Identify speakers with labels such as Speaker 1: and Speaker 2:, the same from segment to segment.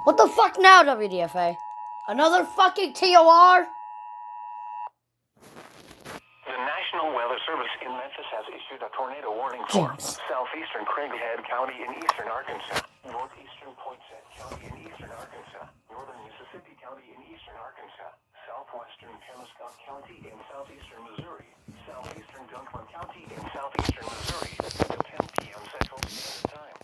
Speaker 1: What the fuck now, WDFA? Another fucking TOR?
Speaker 2: The National Weather Service in Memphis has issued a tornado warning for southeastern Craighead County in eastern Arkansas, northeastern Poinsett County in eastern Arkansas, northern Mississippi County in eastern Arkansas, southwestern Penobscot County in southeastern Missouri, southeastern Dunklin County in southeastern Missouri, until 10 p.m. Central Standard Time.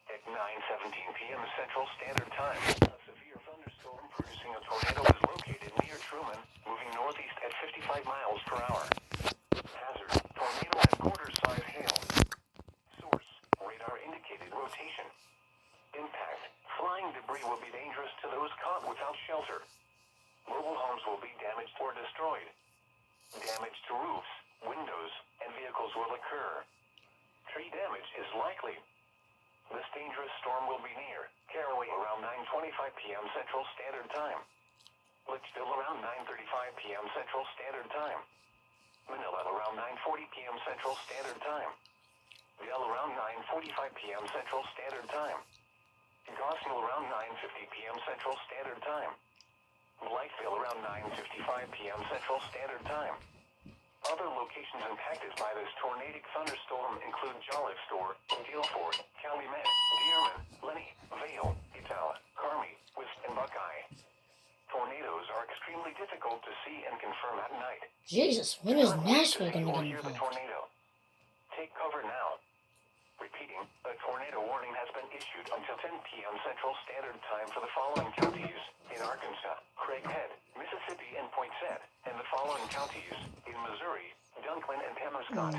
Speaker 2: At 9:17 p.m. Central Standard Time, a severe thunderstorm producing a tornado is located near Truman, moving northeast at 55 miles per hour. Hazard, tornado at quarter-size hail. Source, radar indicated rotation. Impact, flying debris will be dangerous to those caught without shelter. Mobile homes will be damaged or destroyed. Damage to roofs, windows, and vehicles will occur. Tree damage is likely. This dangerous storm will be near Caraway around 9:25 p.m. Central Standard Time. Litchfield around 9:35 p.m. Central Standard Time. Manila around 9:40 p.m. Central Standard Time. Dell around 9:45 p.m. Central Standard Time. Gosnell around 9:50 p.m. Central Standard Time. Blytheville around 9:55 p.m. Central Standard Time. Other locations impacted by this tornadic thunderstorm include Jolliffe Store, Guilford, Calumet, Dearman, Lenny, Vale, Itala, Carmi, Wisp, and Buckeye. Tornadoes are extremely difficult to see and confirm at night.
Speaker 1: Jesus, when is Nashville gonna
Speaker 2: Or
Speaker 1: get
Speaker 2: hear the
Speaker 1: involved?
Speaker 2: tornado. Take cover now. Repeating, a tornado warning has been issued until 10 p.m. Central Standard Time for the following counties in Arkansas, Craighead, Mississippi, and Poinsett, and the following counties in Missouri, Dunklin, and Penobscot.